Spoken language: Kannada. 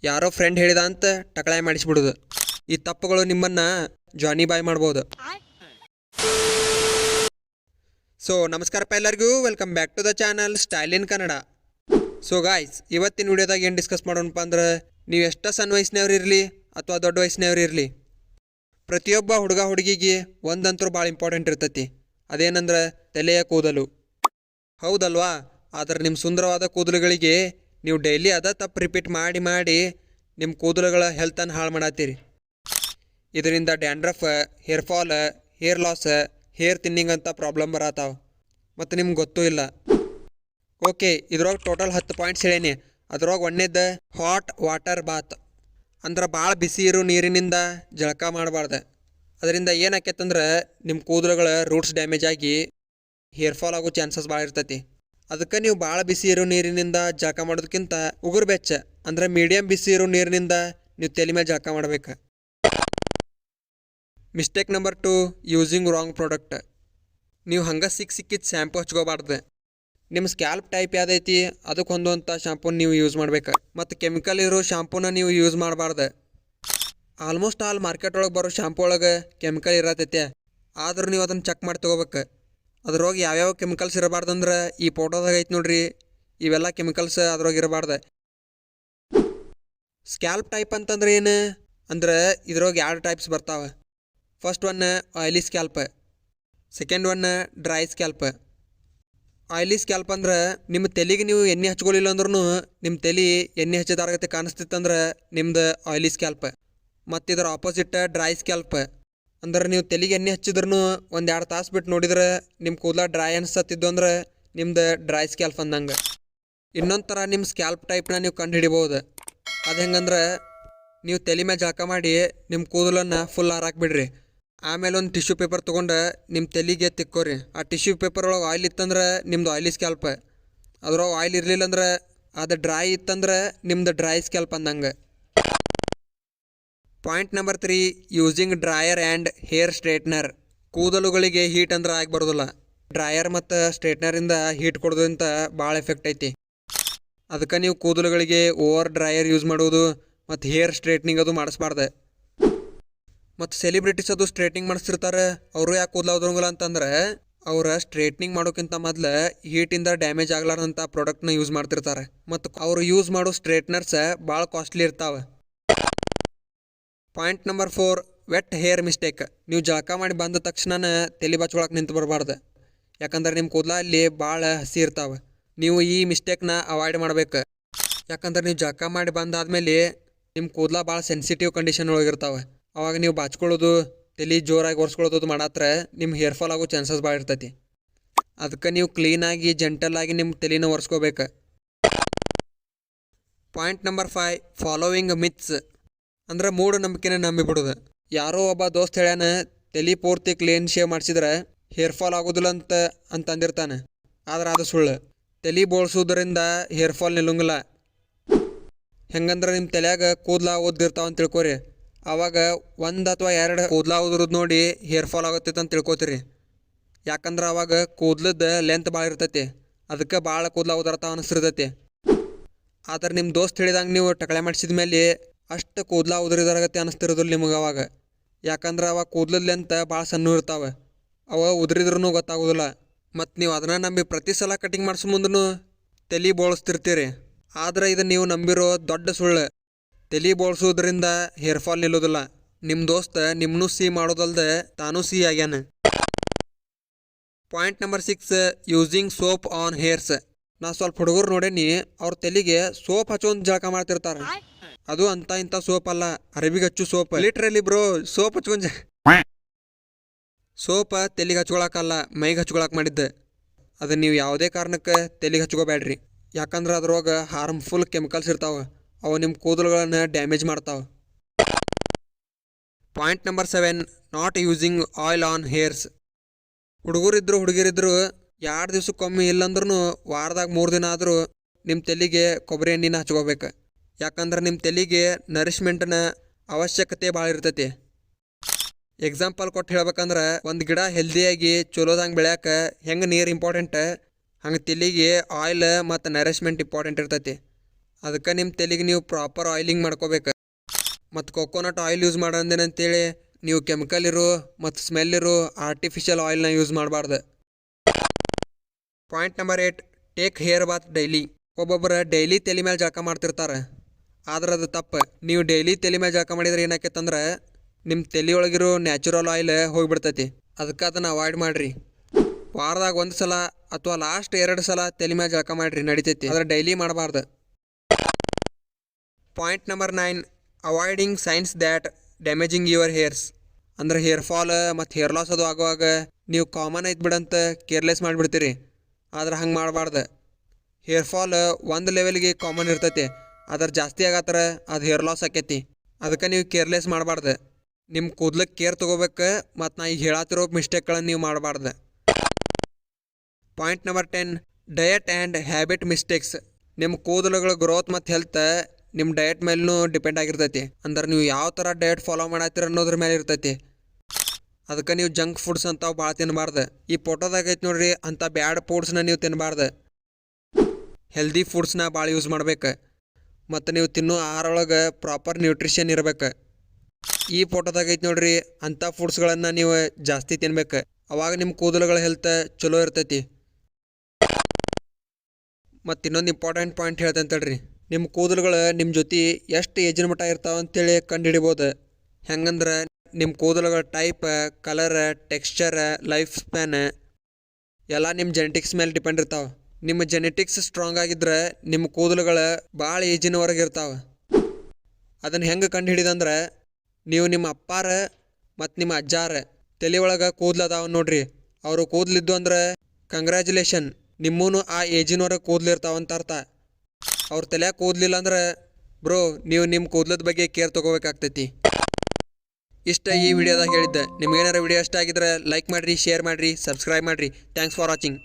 ಯಾರೋ ಫ್ರೆಂಡ್ ಹೇಳಿದ ಅಂತ ಟಕಳಾಯ ಮಾಡಿಸ್ಬಿಡೋದು. ಈ ತಪ್ಪುಗಳು ನಿಮ್ಮನ್ನು ಜಾನಿ ಬಾಯ್ ಮಾಡ್ಬೋದು. ಸೊ ನಮಸ್ಕಾರಪ್ಪ ಎಲ್ಲರಿಗೂ, welcome back to the channel style in Kannada. So guys, ಇವತ್ತಿನ ವಿಡಿಯೋದಾಗ ಏನು ಡಿಸ್ಕಸ್ ಮಾಡೋಣಪ್ಪ ಅಂದ್ರೆ, ನೀವು ಎಷ್ಟು ಸಣ್ಣ ವಯಸ್ಸಿನವ್ರು ಇರಲಿ ಅಥವಾ ದೊಡ್ಡ ವಯಸ್ಸಿನವ್ರು ಇರಲಿ, ಪ್ರತಿಯೊಬ್ಬ ಹುಡುಗ ಹುಡುಗಿಗೆ ಒಂದಂತರೂ ಭಾಳ ಇಂಪಾರ್ಟೆಂಟ್ ಇರ್ತೈತಿ. ಅದೇನಂದ್ರೆ ತಲೆಯ ಕೂದಲು. ಹೌದಲ್ವಾ? ಆದರೆ ನಿಮ್ಮ ಸುಂದರವಾದ ಕೂದಲುಗಳಿಗೆ ನೀವು ಡೈಲಿ ಅದ ತಪ್ಪು ರಿಪೀಟ್ ಮಾಡಿ ಮಾಡಿ ನಿಮ್ಮ ಕೂದಲುಗಳ ಹೆಲ್ತನ್ನು ಹಾಳು ಮಾಡತ್ತೀರಿ. ಇದರಿಂದ dandruff, hair fall, hair loss, hair thinning ಅಂತ ಪ್ರಾಬ್ಲಮ್ ಬರತ್ತಾವ. ಮತ್ತು ನಿಮ್ಗೆ ಗೊತ್ತೂ ಇಲ್ಲ. ಓಕೆ, ಇದ್ರೊಳಗೆ ಟೋಟಲ್ 10 ಪಾಯಿಂಟ್ಸ್ ಹೇಳೀನಿ. ಅದ್ರೊಳಗೆ ಒಂದೇದು ಹಾಟ್ ವಾಟರ್ ಬಾತ್, ಅಂದ್ರೆ ಭಾಳ ಬಿಸಿ ಇರೋ ನೀರಿನಿಂದ ಜಳಕ ಮಾಡಬಾರ್ದು. ಅದರಿಂದ ಏನಾಕೈತಂದ್ರೆ ನಿಮ್ಮ ಕೂದಲುಗಳ ರೂಟ್ಸ್ ಡ್ಯಾಮೇಜ್ ಆಗಿ ಹೇರ್ ಫಾಲ್ ಆಗೋ ಚಾನ್ಸಸ್ ಭಾಳ ಇರ್ತೈತಿ. ಅದಕ್ಕೆ ನೀವು ಭಾಳ ಬಿಸಿ ಇರೋ ನೀರಿನಿಂದ ಜಳಕ ಮಾಡೋದಕ್ಕಿಂತ ಉಗುರು ಬೆಚ್ಚ ಅಂದರೆ ಮೀಡಿಯಮ್ ಬಿಸಿ ಇರೋ ನೀರಿನಿಂದ ನೀವು ತಲೆ ಮೇಲೆ ಜಳಕ ಮಾಡಬೇಕು. Mistake number 2, using wrong product. ನೀವು ಹಂಗೆ ಸಿಕ್ಕಿದ ಶ್ಯಾಂಪು ಹಚ್ಕೋಬಾರ್ದು. ನಿಮ್ಮ ಸ್ಕ್ಯಾಲ್ಪ್ ಟೈಪ್ ಯಾವುದೈತಿ ಅದಕ್ಕೆ ಹೊಂದುವಂಥ ಶಾಂಪೂನ ನೀವು ಯೂಸ್ ಮಾಡ್ಬೇಕು. ಮತ್ತು ಕೆಮಿಕಲ್ ಇರೋ ಶಾಂಪೂನ ನೀವು ಯೂಸ್ ಮಾಡಬಾರ್ದು. ಆಲ್ಮೋಸ್ಟ್ ಆಲ್ ಮಾರ್ಕೆಟ್ ಒಳಗೆ ಬರೋ ಶಾಂಪೂ ಒಳಗೆ ಕೆಮಿಕಲ್ ಇರತೈತೆ, ಆದರೂ ನೀವು ಅದನ್ನು ಚೆಕ್ ಮಾಡಿ ತೊಗೋಬೇಕು. ಅದ್ರೊಳಗೆ ಯಾವ್ಯಾವ ಕೆಮಿಕಲ್ಸ್ ಇರಬಾರ್ದು ಅಂದ್ರೆ ಈ ಫೋಟೋದಾಗ ಐತೆ ನೋಡ್ರಿ, ಇವೆಲ್ಲ ಕೆಮಿಕಲ್ಸ್ ಅದ್ರೊಳಗೆ ಇರಬಾರ್ದು. ಸ್ಕ್ಯಾಲ್ಪ್ ಟೈಪ್ ಅಂತಂದ್ರೆ ಏನು ಅಂದ್ರೆ ಇದ್ರೊಳಗೆ 2 ಟೈಪ್ಸ್ ಬರ್ತಾವೆ. First one oily scalp, second one dry scalp. Oily scalp ಅಂದ್ರೆ ನಿಮ್ಮ ತಲೆಗೆ ನೀವು ಎಣ್ಣೆ ಹಚ್ಕೊಳ್ಳಿಲ್ಲ ಅಂದ್ರೂ ನಿಮ್ಮ ತಲೆ ಎಣ್ಣೆ ಹಚ್ಚಿದಾರಗತ್ತೆ ಕಾಣಿಸ್ತಿತ್ತಂದ್ರೆ ನಿಮ್ದು ಆಯ್ಲಿ ಸ್ಕ್ಯಾಲ್ಪ್. ಮತ್ತು ಇದರ ಆಪೋಸಿಟ್ ಡ್ರೈ ಸ್ಕ್ಯಾಲ್ಪ್ ಅಂದ್ರೆ ನೀವು ತಲೆಗೆ ಎಣ್ಣೆ ಹಚ್ಚಿದ್ರೂ 1-2 ತಾಸು ಬಿಟ್ಟು ನೋಡಿದ್ರೆ ನಿಮ್ಮ ಕೂದಲ ಡ್ರೈ ಅನಿಸ್ತತ್ತಿದ್ದು ಅಂದ್ರೆ ನಿಮ್ದು ಡ್ರೈ ಸ್ಕ್ಯಾಲ್ಪ್ ಅಂದಂಗೆ. ಇನ್ನೊಂದು ಥರ ನಿಮ್ಮ ಸ್ಕ್ಯಾಲ್ಪ್ ಟೈಪ್ನ ನೀವು ಕಂಡು ಹಿಡಿಬೋದು. ಅದು ಹೆಂಗಂದ್ರೆ ನೀವು ತಲೆ ಮೇಲೆ ಜಳಕ ಮಾಡಿ ನಿಮ್ಮ ಕೂದಲನ್ನು ಫುಲ್ ಹಾರಾಕ್ಬಿಡ್ರಿ. ಆಮೇಲೆ ಒಂದು ಟಿಶ್ಯೂ ಪೇಪರ್ ತೊಗೊಂಡು ನಿಮ್ಮ ತಲೆಗೆ ತಿಕ್ಕೋರಿ. ಆ ಟಿಶ್ಯೂ ಪೇಪರ್ ಒಳಗೆ ಆಯಿಲ್ ಇತ್ತಂದ್ರೆ ನಿಮ್ದು ಆಯ್ಲಿ ಸ್ಕ್ಯಾಲ್ಪ್, ಅದ್ರೊಳಗೆ ಆಯಿಲ್ ಇರಲಿಲ್ಲ ಅಂದ್ರೆ ಅದು ಡ್ರೈ ಇತ್ತಂದ್ರೆ ನಿಮ್ದು ಡ್ರೈ ಸ್ಕ್ಯಾಲ್ಪ್ ಅಂದಂಗೆ. Point number 3, using dryer and hair straightener. ಕೂದಲುಗಳಿಗೆ ಹೀಟ್ ಅಂದ್ರೆ ಆಗಿ ಬರೋದಿಲ್ಲ. ಡ್ರೈಯರ್ ಮತ್ತು ಸ್ಟ್ರೇಟ್ನರಿಂದ ಹೀಟ್ ಕೊಡೋದ್ರಿಂದ ಭಾಳ ಎಫೆಕ್ಟ್ ಐತಿ. ಅದಕ್ಕೆ ನೀವು ಕೂದಲುಗಳಿಗೆ ಓವರ್ ಡ್ರೈಯರ್ ಯೂಸ್ ಮಾಡೋದು ಮತ್ತು ಹೇರ್ ಸ್ಟ್ರೇಟ್ನಿಂಗ್ ಅದು ಮಾಡಿಸ್ಬಾರ್ದು. ಮತ್ತು ಸೆಲಿಬ್ರಿಟೀಸ್ ಅದು ಸ್ಟ್ರೇಟ್ನಿಂಗ್ ಮಾಡಿಸ್ತಿರ್ತಾರೆ. ಅವರು ಯಾಕೆ ಕೂದಲು ಉದುರಂಗಿಲ್ಲ ಅಂತಂದ್ರೆ ಅವ್ರ ಸ್ಟ್ರೇಟ್ನಿಂಗ್ ಮಾಡೋಕ್ಕಿಂತ ಮೊದಲು ಹೀಟಿಂದ ಡ್ಯಾಮೇಜ್ ಆಗ್ಲಾರ್ದಂಥ ಪ್ರಾಡಕ್ಟ್ನ ಯೂಸ್ ಮಾಡ್ತಿರ್ತಾರೆ. ಮತ್ತು ಅವರು ಯೂಸ್ ಮಾಡೋ ಸ್ಟ್ರೇಟ್ನರ್ಸ್ ಭಾಳ ಕಾಸ್ಟ್ಲಿ ಇರ್ತಾವೆ. Point number 4, wet hair mistake. ನೀವು ಜಳಕ ಮಾಡಿ ಬಂದ ತಕ್ಷಣ ತಲೆ ಬಚ್ಕೊಳಕ್ಕೆ ನಿಂತು ಬರಬಾರ್ದು. ಯಾಕಂದ್ರೆ ನಿಮ್ಮ ಕೂದಲ ಅಲ್ಲಿ ಭಾಳ ಹಸಿ ಇರ್ತಾವೆ. ನೀವು ಈ ಮಿಸ್ಟೇಕ್ನ ಅವಾಯ್ಡ್ ಮಾಡ್ಬೇಕು. ಯಾಕಂದ್ರೆ ನೀವು ಜಳಕ ಮಾಡಿ ಬಂದಾದ್ಮೇಲೆ ನಿಮ್ಮ ಕೂದಲ ಭಾಳ ಸೆನ್ಸಿಟಿವ್ ಕಂಡೀಷನ್ ಒಳಗಿರ್ತಾವೆ. ಅವಾಗ ನೀವು ಬಾಚ್ಕೊಳ್ಳೋದು, ತಲೆ ಜೋರಾಗಿ ಒರೆಸ್ಕೊಳ್ಳೋದು ಮಾಡತ್ರ ನಿಮ್ಮ ಹೇರ್ ಫಾಲ್ ಆಗೋ ಚಾನ್ಸಸ್ ಭಾಳ ಇರ್ತೈತಿ. ಅದಕ್ಕೆ ನೀವು ಕ್ಲೀನಾಗಿ ಜೆಂಟಲಾಗಿ ನಿಮ್ಮ ತಲೆನ ಒರೆಸ್ಕೋಬೇಕು. ಪಾಯಿಂಟ್ ನಂಬರ್ 5, ಫಾಲೋವಿಂಗ್ ಮಿತ್ಸ್ ಅಂದ್ರೆ ಮೂಢನಂಬಿಕೆನ ನಂಬಿಬಿಡೋದು. ಯಾರೋ ಒಬ್ಬ ದೋಸ್ತ್ ಹೇಳ್ಯಾನ ತಲೆ ಪೂರ್ತಿ ಕ್ಲೀನ್ ಶೇವ್ ಮಾಡಿಸಿದ್ರೆ ಹೇರ್ ಫಾಲ್ ಆಗೋದಿಲ್ಲ ಅಂತಂದಿರ್ತಾನೆ. ಆದ್ರೆ ಅದು ಸುಳ್ಳು. ತಲೆ ಬೋಳ್ಸೋದ್ರಿಂದ ಹೇರ್ ಫಾಲ್ ನಿಲ್ಲಂಗಿಲ್ಲ. ಹೆಂಗಂದ್ರೆ ನಿಮ್ಮ ತಲೆಯಾಗ ಕೂದಲ ಓದಿರ್ತಾವ ಅಂತ ತಿಳ್ಕೊರಿ. ಆವಾಗ 1 ಅಥವಾ 2 ಕೂದಲ ಉದುರೋದು ನೋಡಿ ಹೇರ್ ಫಾಲ್ ಆಗುತ್ತೈತೆ ಅಂತ ತಿಳ್ಕೊತೀರಿ. ಯಾಕಂದ್ರೆ ಆವಾಗ ಕೂದಲದ ಲೆಂತ್ ಭಾಳ ಇರ್ತೈತಿ, ಅದಕ್ಕೆ ಭಾಳ ಕೂದಲ ಉದುರ್ತಾವ ಅನಿಸ್ತಿರ್ತೈತಿ. ಆದ್ರೆ ನಿಮ್ಮ ದೋಸ್ತ್ ಹೇಳಿದಂಗೆ ನೀವು ಟಕಳೆ ಮಾಡಿಸಿದ ಮೇಲೆ ಅಷ್ಟು ಕೂದಲ ಉದುರಿದಾರಗತ್ತೆ ಅನಿಸ್ತಿರೋದಿಲ್ಲ ನಿಮಗೆ ಅವಾಗ. ಯಾಕಂದ್ರೆ ಅವಾಗ ಕೂದಲದ ಲೆಂತ್ ಭಾಳ ಸಣ್ಣ ಇರ್ತಾವೆ, ಅವ ಉದುರಿದ್ರೂ ಗೊತ್ತಾಗೋದಿಲ್ಲ. ಮತ್ತು ನೀವು ಅದನ್ನು ನಂಬಿ ಪ್ರತಿ ಸಲ ಕಟಿಂಗ್ ಮಾಡಿಸೋ ಮುಂದೂ ತಲೆ ಬೋಳಿಸ್ತಿರ್ತೀರಿ. ಆದರೆ ಇದು ನೀವು ನಂಬಿರೋ ದೊಡ್ಡ ಸುಳ್ಳು. ತಲೆ ಬೋಳ್ಸೋದ್ರಿಂದ ಹೇರ್ ಫಾಲ್ ನಿಲ್ಲೋದಿಲ್ಲ. ನಿಮ್ಮ ದೋಸ್ತ ನಿಮ್ಮನ್ನೂ ಸಿಹಿ ಮಾಡೋದಲ್ದೆ ತಾನೂ ಸಿಹಿ ಆಗ್ಯಾನ. Point number 6, using soap on hairs. ನಾ ಸ್ವಲ್ಪ ಹುಡುಗರು ನೋಡೇನಿ, ಅವ್ರ ತಲೆಗೆ ಸೋಪ್ ಹಚ್ಚೋಂದು ಜಳಕ ಮಾಡ್ತಿರ್ತಾರೆ. ಅದು ಅಂತ ಇಂಥ ಸೋಪ್ ಅಲ್ಲ, ಅರಬಿಗೆ ಹಚ್ಚು ಸೋಪ್. ಲಿಟ್ರಲಿ ಬ್ರೋ, ಸೋಪ್ ಹಚ್ಕೊಂಡ್ ಸೋಪ ತಲೆಗೆ ಹಚ್ಕೊಳಕ್ಕಲ್ಲ, ಮೈಗೆ ಹಚ್ಕೊಳಕ್ಕೆ ಮಾಡಿದ್ದೆ. ಅದನ್ನು ನೀವು ಯಾವುದೇ ಕಾರಣಕ್ಕೆ ತಲೆಗೆ ಹಚ್ಕೋಬೇಡ್ರಿ. ಯಾಕಂದ್ರೆ ಅದ್ರೊಳಗೆ ಹಾರ್ಮ್ಫುಲ್ ಕೆಮಿಕಲ್ಸ್ ಇರ್ತಾವೆ, ಅವು ನಿಮ್ಮ ಕೂದಲುಗಳನ್ನು ಡ್ಯಾಮೇಜ್ ಮಾಡ್ತಾವೆ. Point number 7, not using oil on hairs. ಹುಡುಗರಿದ್ರು ಹುಡುಗಿರಿದ್ರು 2 ದಿವ್ಸಕ್ಕೊಮ್ಮೆ ಇಲ್ಲಾಂದ್ರೂ ವಾರದಾಗ 3 ದಿನ ಆದರೂ ನಿಮ್ಮ ತಲೆಗೆ ಕೊಬ್ಬರಿ ಎಣ್ಣೆನ ಹಚ್ಕೋಬೇಕು. ಯಾಕಂದ್ರೆ ನಿಮ್ಮ ತಲೆಗೆ ನರಿಶ್ಮೆಂಟ್ನ ಅವಶ್ಯಕತೆ ಭಾಳ ಇರ್ತೈತಿ. ಎಕ್ಸಾಂಪಲ್ ಕೊಟ್ಟು ಹೇಳ್ಬೇಕಂದ್ರೆ, ಒಂದು ಗಿಡ ಹೆಲ್ದಿಯಾಗಿ ಚಲೋದಂಗೆ ಬೆಳ್ಯಾಕೆ ಹೆಂಗೆ ನೀರು ಇಂಪಾರ್ಟೆಂಟ್, ಹಂಗೆ ತಲೆಗೆ ಆಯಿಲ್ ಮತ್ತು ನರಿಶ್ಮೆಂಟ್ ಇಂಪಾರ್ಟೆಂಟ್ ಇರ್ತೈತಿ. ಅದಕ್ಕೆ ನಿಮ್ಮ ತಲೆಗೆ ನೀವು ಪ್ರಾಪರ್ ಆಯಿಲಿಂಗ್ ಮಾಡ್ಕೋಬೇಕು. ಮತ್ತು ಕೊಕೊನಟ್ ಆಯಿಲ್ ಯೂಸ್ ಮಾಡೋದೇನಂತೇಳಿ ನೀವು ಕೆಮಿಕಲ್ ಇರೋ ಮತ್ತು ಸ್ಮೆಲ್ ಇರೋ ಆರ್ಟಿಫಿಷಿಯಲ್ ಆಯಿಲ್ನ ಯೂಸ್ ಮಾಡಬಾರ್ದು. Point number 8, take hair bath daily. ಒಬ್ಬೊಬ್ಬರು ಡೈಲಿ ತಲೆ ಮೇಲೆ ಜಳಕ ಮಾಡ್ತಿರ್ತಾರೆ, ಆದ್ರೆ ಅದು ತಪ್ಪು. ನೀವು ಡೈಲಿ ತಲೆ ಮೇಲೆ ಜಳಕ ಮಾಡಿದ್ರೆ ಏನಾಕೈತಂದ್ರೆ ನಿಮ್ಮ ತಲೆಯೊಳಗಿರೋ ನ್ಯಾಚುರಲ್ ಆಯಿಲ್ ಹೋಗಿಬಿಡ್ತೈತಿ. ಅದಕ್ಕೆ ಅದನ್ನು ಅವಾಯ್ಡ್ ಮಾಡಿರಿ. ವಾರದಾಗ 1 ಸಲ ಅಥವಾ ಲಾಸ್ಟ್ 2 ಸಲ ತಲೆ ಮೇಲೆ ಜಳಕ ಮಾಡಿರಿ, ನಡಿತೈತಿ. ಆದರೆ ಡೈಲಿ ಮಾಡಬಾರ್ದು. Point number 9, avoiding science that damaging your hairs. ಅಂದ್ರೆ ಹೇರ್ ಫಾಲ್ ಮತ್ತು ಹೇರ್ ಲಾಸ್ ಅದು ಆಗುವಾಗ ನೀವು ಕಾಮನ್ ಐತೆ ಬಿಡಂತ ಕೇರ್ಲೆಸ್ ಮಾಡಿಬಿಡ್ತೀರಿ. ಆದ್ರೆ ಹಂಗೆ ಮಾಡಬಾರ್ದು. ಹೇರ್ ಫಾಲ್ ಒಂದು ಲೆವೆಲ್ಗೆ ಕಾಮನ್ ಇರ್ತೈತಿ, ಅದ್ರ ಜಾಸ್ತಿ ಆಗತ್ತರ ಅದು ಹೇರ್ ಲಾಸ್ ಆಕೈತಿ. ಅದಕ್ಕೆ ನೀವು ಕೇರ್ಲೆಸ್ ಮಾಡಬಾರ್ದು. ನಿಮ್ಮ ಕೂದಲಕ್ಕೆ ಕೇರ್ ತೊಗೋಬೇಕು ಮತ್ತು ನಾ ಈಗ ಹೇಳತ್ತಿರೋ ಮಿಸ್ಟೇಕ್ಗಳನ್ನು ನೀವು ಮಾಡಬಾರ್ದು. Point number 10, diet and habit mistakes. ನಿಮ್ಮ ಕೂದಲುಗಳ ಗ್ರೋತ್ ಮತ್ತು ಹೆಲ್ತ್ ನಿಮ್ಮ ಡಯಟ್ ಮೇಲೂ ಡಿಪೆಂಡ್ ಆಗಿರ್ತೈತಿ. ಅಂದ್ರೆ ನೀವು ಯಾವ ಥರ ಡಯಟ್ ಫಾಲೋ ಮಾಡತ್ತೀರ ಅನ್ನೋದ್ರ ಮೇಲೆ ಇರ್ತೈತಿ. ಅದಕ್ಕೆ ನೀವು ಜಂಕ್ ಫುಡ್ಸ್ ಅಂತಾವು ಭಾಳ ತಿನ್ನಬಾರ್ದು. ಈ ಫೋಟೋದಾಗ ಐತೆ ನೋಡ್ರಿ, ಅಂಥ ಬ್ಯಾಡ್ ಫುಡ್ಸ್ನ ನೀವು ತಿನ್ನಬಾರ್ದು. ಹೆಲ್ದಿ ಫುಡ್ಸ್ನ ಭಾಳ ಯೂಸ್ ಮಾಡ್ಬೇಕು. ಮತ್ತು ನೀವು ತಿನ್ನೋ ಆಹಾರ ಒಳಗೆ ಪ್ರಾಪರ್ ನ್ಯೂಟ್ರಿಷನ್ ಇರಬೇಕು. ಈ ಫೋಟೋದಾಗ ಐತೆ ನೋಡ್ರಿ, ಅಂಥ ಫುಡ್ಸ್ಗಳನ್ನು ನೀವು ಜಾಸ್ತಿ ತಿನ್ಬೇಕು. ಅವಾಗ ನಿಮ್ಮ ಕೂದಲುಗಳ ಹೆಲ್ತ್ ಚಲೋ ಇರ್ತೈತಿ. ಮತ್ತು ಇನ್ನೊಂದು ಇಂಪಾರ್ಟೆಂಟ್ ಪಾಯಿಂಟ್ ಹೇಳ್ತೇನೆ ತಡ್ರಿ. ನಿಮ್ಮ ಕೂದಲುಗಳು ನಿಮ್ಮ ಜೊತೆ ಎಷ್ಟು ಏಜಿನ ಮಟ್ಟ ಇರ್ತಾವೆ ಅಂತೇಳಿ ಕಂಡು ಹಿಡಿಬೋದು. ಹೆಂಗಂದ್ರೆ ನಿಮ್ಮ ಕೂದಲುಗಳ type, colour, texture, lifespan ಎಲ್ಲ ನಿಮ್ಮ ಜೆನೆಟಿಕ್ಸ್ ಮೇಲೆ ಡಿಪೆಂಡ್ ಇರ್ತಾವೆ. ನಿಮ್ಮ ಜೆನೆಟಿಕ್ಸ್ ಸ್ಟ್ರಾಂಗ್ ಆಗಿದ್ರೆ ನಿಮ್ಮ ಕೂದಲುಗಳು ಭಾಳ ಏಜಿನವರೆಗೆ ಇರ್ತಾವೆ. ಅದನ್ನು ಹೆಂಗೆ ಕಂಡು ಹಿಡಿದಂದ್ರೆ ನೀವು ನಿಮ್ಮ ಅಪ್ಪಾರ ಮತ್ತು ನಿಮ್ಮ ಅಜ್ಜಾರ ತಲೆ ಒಳಗೆ ಕೂದಲದಾವ ನೋಡ್ರಿ, ಅವರು ಕೂದಲಿದ್ದು ಅಂದ್ರೆ ಕಂಗ್ರ್ಯಾಚುಲೇಷನ್, ನಿಮ್ಮೂ ಆ ಏಜಿನವರೆಗೆ ಕೂದಲಿರ್ತಾವಂತ ಅರ್ಥ. ಅವ್ರ ತಲೆ ಕೂದಲಿಲ್ಲ ಅಂದ್ರೆ ಬ್ರೋ ನೀವು ನಿಮ್ಮ ಕೂದಲದ ಬಗ್ಗೆ ಕೇರ್ ತೊಗೋಬೇಕಾಗ್ತೈತಿ. ಇಷ್ಟ ಈ ವಿಡಿಯೋದಾಗ ಹೇಳಿದ್ದೆ. ನಿಮ್ಗೇನಾರು ವಿಡಿಯೋ ಇಷ್ಟ ಆಗಿದ್ರೆ ಲೈಕ್ ಮಾಡಿರಿ, ಶೇರ್ ಮಾಡಿರಿ, ಸಬ್ಸ್ಕ್ರೈಬ್ ಮಾಡಿರಿ. Thanks for watching.